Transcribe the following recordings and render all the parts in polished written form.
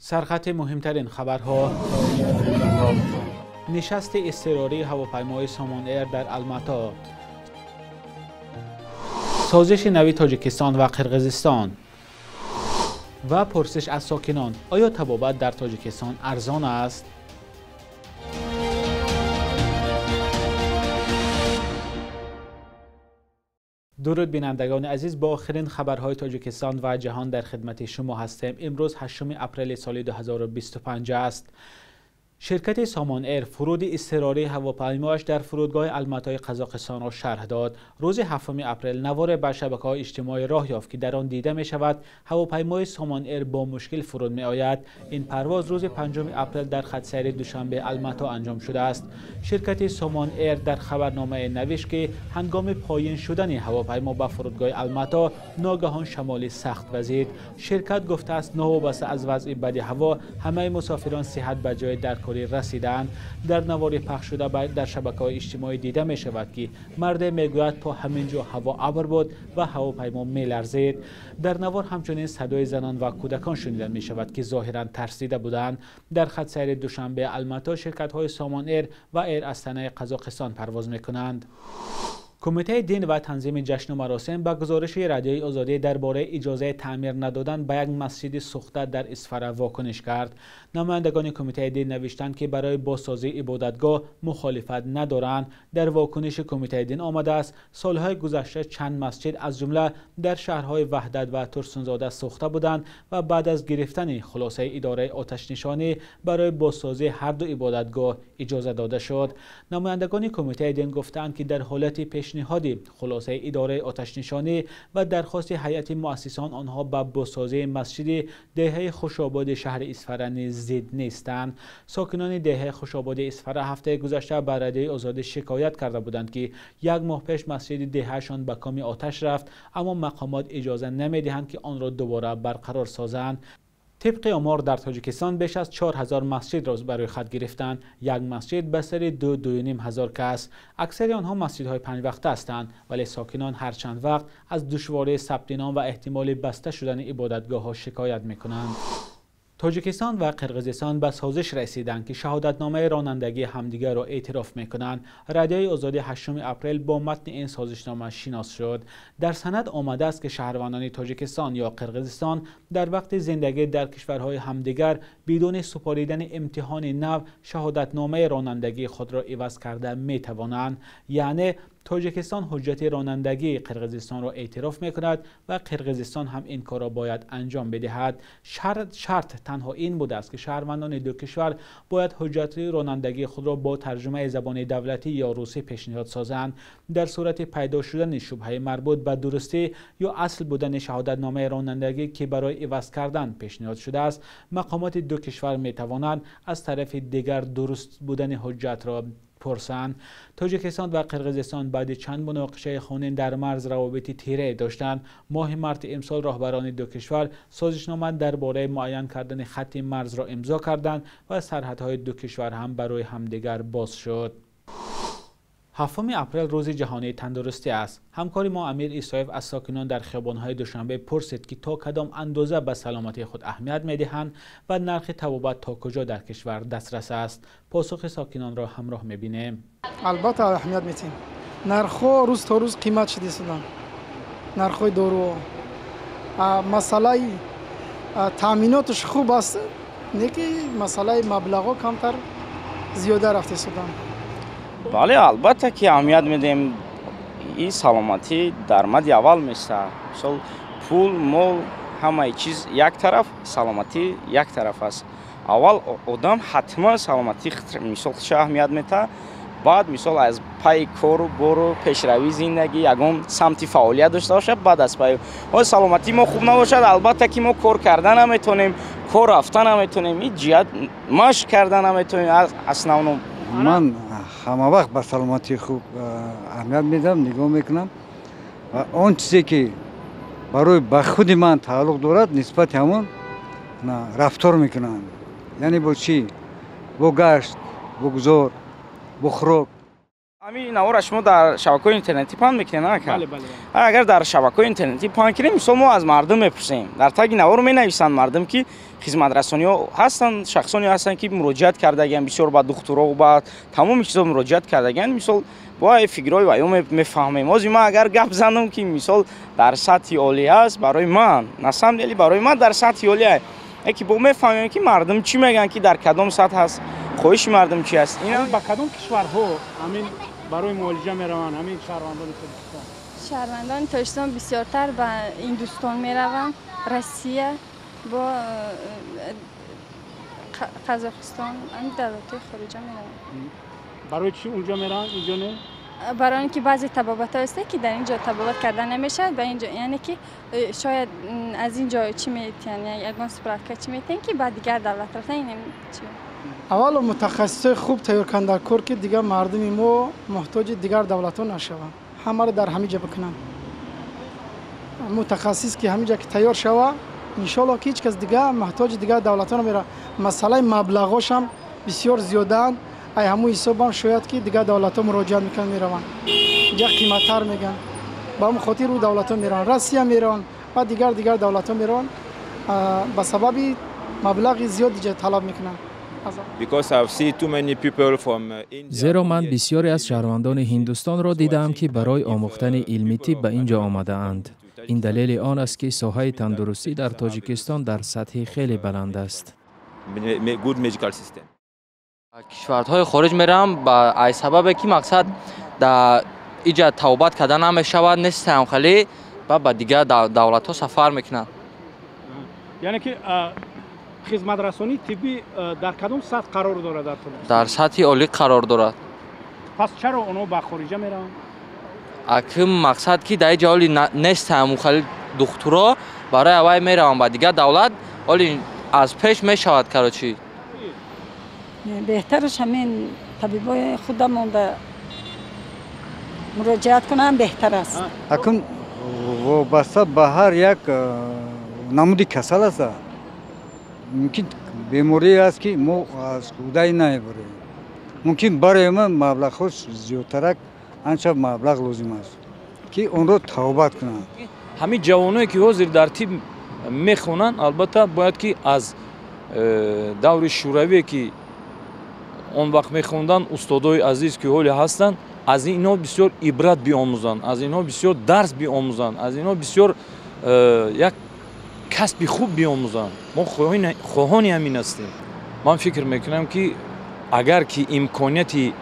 سرخط مهمترین خبرها. نشست اضطراری هواپیمای سامان ایر در الماتا. سازش نوی تاجیکستان و قرقیزستان. و پرسش از ساکنان: آیا طبابت در تاجیکستان ارزان است؟ درود بینندگان عزیز، با آخرین خبرهای تاجیکستان و جهان در خدمت شما هستیم. امروز 8 اپریل سال 2025 است. شرکت سامان ایر فرود اضطراری هواپیمایش در فرودگاه الماتای قزاقستان را شرح داد. روز 7 اپریل نوار بر شبکه‌های اجتماعی راه یافت که در آن دیده می شود هواپیمای سامان ایر با مشکل فرود می آید. این پرواز روز 5 اپریل در خط سیر دوشنبه الماتا انجام شده است. شرکت سامان ایر در خبرنامه نوشت که هنگام پایین شدن هواپیما به فرودگاه الماتا ناگهان شمالی سخت وزید. شرکت گفته است ناوابسته از وضع بد هوا همه مسافران صحت به جای درکاری رسیدند. در نوار پخش شده در شبکه‌های اجتماعی دیده می شود که مرد میگوید تا همینجا هوا ابر بود و هواپیما می لرزید. در نوار همچنین صدای زنان و کودکان شنیده می شود که ظاهرا ترسیده بودند. در خط سیر دوشنبه الماتا شرکت‌های سامان ایر و ایر استنا قزاقستان پرواز می کنند. کمیته دین و تنظیم جشن و مراسم به گزارش رادیوی آزادی درباره اجازه تعمیر ندادن به یک مسجد سوخته در اصفهان واکنش کرد. نمایندگان کمیته دین نوشتند که برای بازسازی عبادتگاه مخالفت ندارند. در واکنش کمیته دین آمده است سالهای گذشته چند مسجد از جمله در شهرهای وحدت و ترسونزاده سوخته بودند و بعد از گرفتن خلاصه اداره آتش نشانی برای بازسازی هر دو عبادتگاه اجازه داده شد. نمایندگان کمیته دین گفتند که در حالت پیشنهادی خلاصه اداره آتش نشانی و درخواست هیئت مؤسسان آنها به بازسازی مسجد دهه خوشاباد شهر اصفهان ضد نیستند. ساکنان دهه خوشاباد اصفهان هفته گذشته به رادیوی آزادی شکایت کرده بودند که یک ماه پیش مسجد دههشان به کام آتش رفت، اما مقامات اجازه نمیدهند که آن را دوباره برقرار سازند. طبق آمار در تاجیکستان بیش از 4000 مسجد را برای خود گرفتند. یک مسجد به سر 2-2.5 کس. اکثر آنها مسجدهای 5 وقته هستند، ولی ساکنان هر چند وقت از دشواری ثبت نام و احتمال بسته شدن عبادتگاه ها شکایت میکنند. تاجیکستان و قرقیزستان به سازش رسیدند که شهادتنامه رانندگی همدیگر را اعتراف میکنند. رادیوی آزادی 8 اپریل با متن این سازشنامه شناس شد. در سند آمده است که شهروندان تاجیکستان یا قرقیزستان در وقت زندگی در کشورهای همدیگر بدون سپاریدن امتحان نو شهادتنامه رانندگی خود را عوض کرده میتوانند. یعنی تاجیکستان حجت رانندگی قرقیزستان را اعتراف میکند و قرقیزستان هم این کار را باید انجام بدهد. شرط تنها این بوده است که شهروندان دو کشور باید حجت رانندگی خود را با ترجمه زبان دولتی یا روسی پیشنهاد سازند. در صورت پیدا شدن شبهه مربوط به درستی یا اصل بودن شهادتنامه رانندگی که برای عوض کردن پیشنهاد شده است، مقامات دو کشور میتوانند از طرف دیگر درست بودن حجت را پرسند. تاجیکستان و قرقیزستان بعد چند مناقشه خونین در مرز روابط تیره داشتند. ماه مارس امسال رهبران دو کشور سازشنامه درباره معین کردن خط مرز را امضا کردند و سرحدهای دو کشور هم برای همدیگر باز شد. 7 اپریل روز جهانی تندرستی است. همکار ما امیر ایسایف از ساکنان در خیابان‌های دوشنبه پرسید که تا کدام اندازه به سلامتی خود اهمیت می‌دهند و نرخ طبابت تا کجا در کشور دسترس است. پاسخ ساکنان را همراه می‌بینیم. البته اهمیت می‌دیم. نرخ‌ها روز تا روز قیمت شده شدن. نرخ‌های دارو مسئله تامیناتش خوب است، نیکی مسئله مبلغ کمتر زیاده رفته شدن. بله البته که اهمیت میدیم. این سلامتی درآمد اول میشه. مثلا پول مال همه چیز یک طرف، سلامتی یک طرف است. اول آدم حتما سلامتی مثال اهمیت میده، بعد مثال از پای کار و برو پیشروی زندگی یگان سمتی فعالیت داشته باشه، بعد از پای سلامتی ما خوب نباشد البته که ما کار کردن نمیتونیم، کار رفتن نمیتونیم، این جهت مشق کردن نمیتونیم. اصلا من همه وقت به سلامتی خوب اهمیت میدم، نگاه میکنم و آن چیزی که برای به خود من تعلق دارد نسبت همون رفتار میکنم. یعنی با چی؟ با گشت، با گذار، با خوراک. همین نوار شما در شبکه‌های اینترنتی پخش میکنین نه؟ بله. اگر در شبکه‌های اینترنتی پخش کنیم مثلا ما از مردم میپرسیم در تگ نوار می نویسن مردم که خدمت رسانی‌ها هستن شخصانی هستن که مراجعت کردگان بسیار با دکترا و با تمام چیزا مراجعت کردگان مثلا با فکرای و میفهمیم ما اگر گپ زنم که مثال در سطح عالی است برای من نسام دلی برای من در سطح عالی است که با میفهمیم که مردم چی میگن که در کدام سطح است خواهش مردم چی است اینا با کدام کشورها همین برای معالجه میروند همین شهروندان تاجیکستان بسیارتر به هندوستان میروند روسیه با قزاقستان همین دولت‌های خارجی میروند برای چی اونجا میرن اینجا نه برای اینکه بعضی طبابت هست که در اینجا طبابت کردن نمیشه به اینجا یعنی که شاید از اینجا چی میتونن یعنی اگه سپرکه چی میتونن که بعد دیگر دولت رفتن این چی اول متخصص خوب تیار کردن در کار که دیگر مردم ما محتاج دیگر دولت‌ها نشوند همه را در همین جا بکنن متخصص که همین جا که تیار شوه ان شاء الله که هیچ کس دیگر محتاج دیگر دولت‌ها نمیره مسئله مبلغاش هم بسیار زیادن ای همو حساب هم شاید که دیگر دولت‌ها مراجعت میکنن میروند اینجا قیمت‌تر میگن با هم خاطر رو دولت‌ها میرن روسیه میرن و دیگر دولت‌ها میرن به سبب مبلغ زیاد دیگه طلب میکنن زیرا من بسیاری از شهروندان هندوستان را دیدم که برای آموختن علمی طب به اینجا آمده اند. این دلیل آن است که ساحه تندرستی در تاجیکستان در سطح خیلی بلند است. کشورهای خارج میرم با ای سبب که مقصد در اینجا توبت کردن نمیشود نیستم خیلی با دیگر دولت ها سفر میکنن. یعنی که خدمت رسانی طبی در کدام سطح قرار دارد در طول؟ در سطح عالی قرار دارد. پس چرا اونها به خارج میرن؟ اگه مقصد که در اینجا عالی نیستم خیلی دکترا برای اوای میرم با دیگر دولت عالی از پیش میشود کراچی. بهترش همین طبیبای خودمون به مراجعت کنم بهتر است. اکنون وابسته به هر یک نمودی کسل است. ممکن بیماری است که ما از خودای نمیبریم. ممکن برای من مبلغ خوش زیادتر انچه مبلغ لازم است که اون رو توبت کنند. همین جوانایی که حاضر در طب میخونن البته باید که از دور شوروی که اون وقت میخوندن استادای عزیز که حالی هستند از اینا بسیار عبرت بیاموزند از اینا بسیار درس بیاموزند از اینا بسیار یک کسب خوب بیاموزند ما خواهان همین هستیم من فکر میکنم که اگر که امکانیتی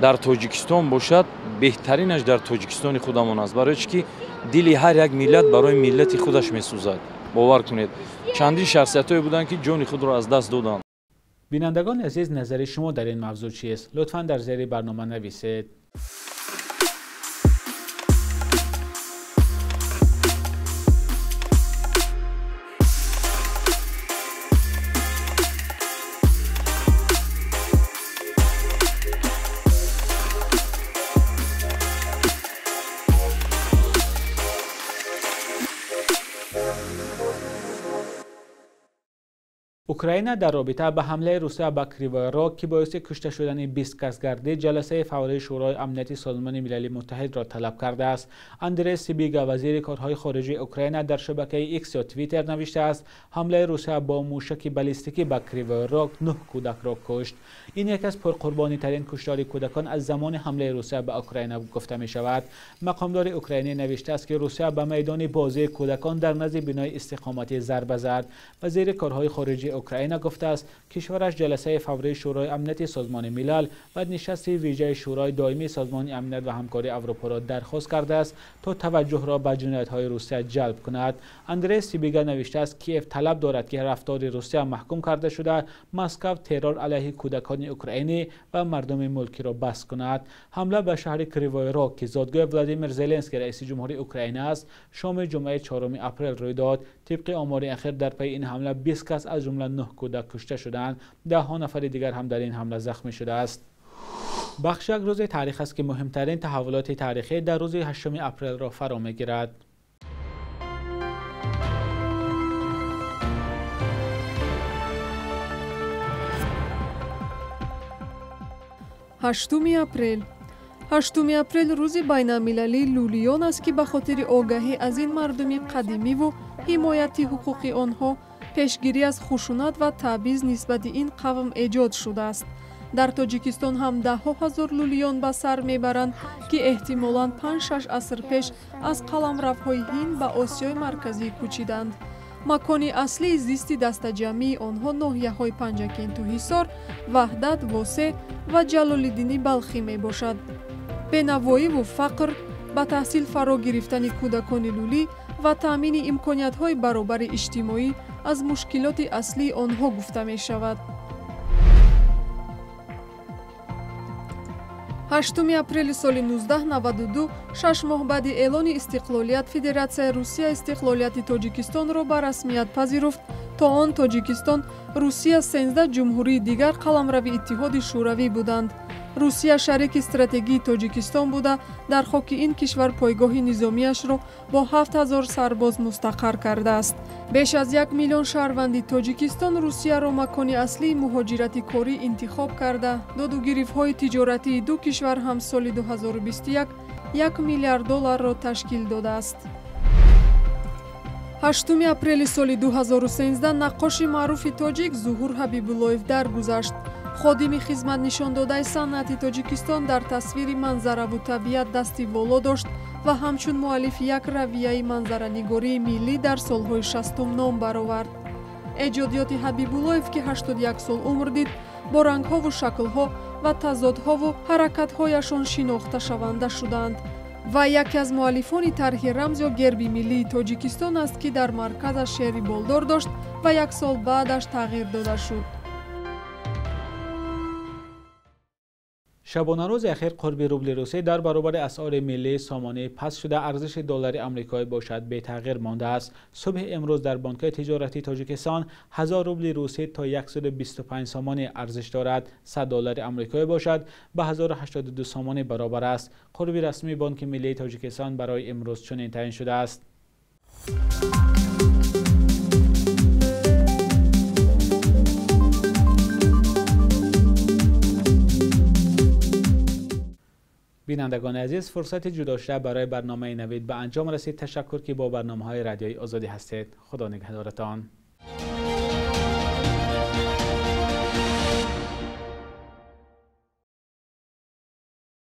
در تاجیکستان باشد بهترینش در تاجیکستان خودمون است برای که دل هر یک ملت برای ملت خودش میسوزد باور کنید چندین شخصیتایی بودن که جان خود را از دست دادند. بینندگان عزیز نظر شما در این موضوع چیست؟ لطفاً در زیر برنامه نویسید. اوکراین در رابطه به حمله روسیه به کریوی راگ که باعث کشته شدن 20 کس گردید جلسه فوری شورای امنیت سازمان ملل متحد را طلب کرده است. اندری سیبیگا وزیر کارهای خارجه اوکراین در شبکه ایکس یا توییتر نوشته است حمله روسیه با موشک بالستیکی به کریوی راگ 9 کودک را کشت. این یکی از پرقربانی ترین کشتار کودکان از زمان حمله روسیه به اوکراین گفته می شود. مقامدار اوکراینی نوشته است که روسیه به میدان بازی کودکان در نزد بنای استقامتی ضربه زد. وزیر کارهای خارجه اوکراین گفته است کشورش جلسه فوری شورای امنیت سازمان ملل و نشست ویژه شورای دائمی سازمان امنیت و همکاری اروپا را درخواست کرده است تا توجه را به جنایت‌های روسیه جلب کند. اندری سیبیگا نوشته است کیف طلب دارد که رفتار روسیه محکوم کرده شده مسکو ترور علیه کودکان اوکراینی و مردم ملکی را بس کند. حمله به شهر کریوی راگ که زادگاه ولادیمیر زلنسکی رئیس جمهوری اوکراین است شام جمعه 4 اپریل روی داد. طبق آمار اخیر در پی این حمله 20 کس از جمله 9 کودک کشته شدند. 10 نفر دیگر هم در این حمله زخمی شده است. بخش یک روز تاریخ است که مهمترین تحولات تاریخی در روز 8 اپریل را فرا می‌گیرد. 8 اپریل 8 апрел рӯзи байналмилалии лӯлиён аст ки ба хотири огаҳӣ аз ин мардуми қадимиву ҳимояти ҳуқуқи онҳо пешгирӣ аз хушунат ва таъбиз нисбати ин қавм эҷод шудааст. дар тоҷикистон ҳам даҳҳо ҳазор лӯлиён ба сар мебаранд ки эҳтимолан 5-6 аср пеш аз қаламравҳои ҳинд ба осиёи марказӣ кӯчиданд. макони аслии зисти дастаҷамъии онҳо ноҳияҳои панҷакенту ҳисор, ваҳдат, восе ва ҷалолиддини балхӣ мебошад. бенавоиву фақр, ба таҳсил фаро гирифтани кӯдакони лӯлӣ ва таъмини имкониятҳои баробари иҷтимоӣ аз мушкилоти аслии онҳо гуфта мешавад. 8 апрели соли 1992, 6 моҳ баъди эълони истиқлолият, Федератсияи Русия истиқлолияти Тоҷикистонро ба расмият пазируфт. то он Тоҷикистон, Русия 13 ҷумҳурии дигар қаламрави Иттиҳоди Шӯравӣ буданд. русия шарики стратегии Тоҷикистон буда, дар хоки ин кишвар пойгоҳи низомиашро бо 7000 сарбоз мустақар кардааст. беш аз 1 миллион шаҳрванди Тоҷикистон Русияро макони аслии муҳоҷирати корӣ интихоб карда, додугирифҳои тиҷоратии ду кишвар ҳам соли 2021 $1 миллиард ташкил додааст. 8 апрели соли 2013 наққоши маъруфи тоҷик Зуҳур Ҳабибуллоев даргузашт. ходими хизматнишондодаи санъати Тоҷикистон дар тасвири манзараву табиат дасти воло дошт ва ҳамчун муаллиф як равияи манзаранигории миллӣ дар солҳои 60 ном баровард. эҷодиёти Ҳабибуллоев, ки 81 сол умр дид, бо рангҳову шаклҳо ва тазодҳову ҳаракатҳояшон шинохташаванда шуданд. ва яке аз муаллифони тарҳи рамз ё герби миллии Тоҷикистон аст, ки дар марказаш шери болдор дошт ва 1 сол баъдаш тағйир дода шуд. шабонарӯзи ахир қурби рубли русӣ дар баробари асъори миллии сомонӣ паст шуда арзиши доллари амрикоӣ бошад бетағйир мондааст. субҳи имрӯз дар банкҳои тиҷоратии Тоҷикистон 1000 рубли русӣ то 125 сомонӣ арзиш дорад. 100 доллари амрикоӣ бошад ба 1082 сомонӣ баробар аст. қурби расмии Банки миллии Тоҷикистон барои имрӯз чунин таъин шудааст. بینندگان عزیز، فرصت جدا شده برای برنامه نوید به انجام رسید. تشکر که با برنامه‌های رادیویی آزادی هستید. خدا نگهدارتان.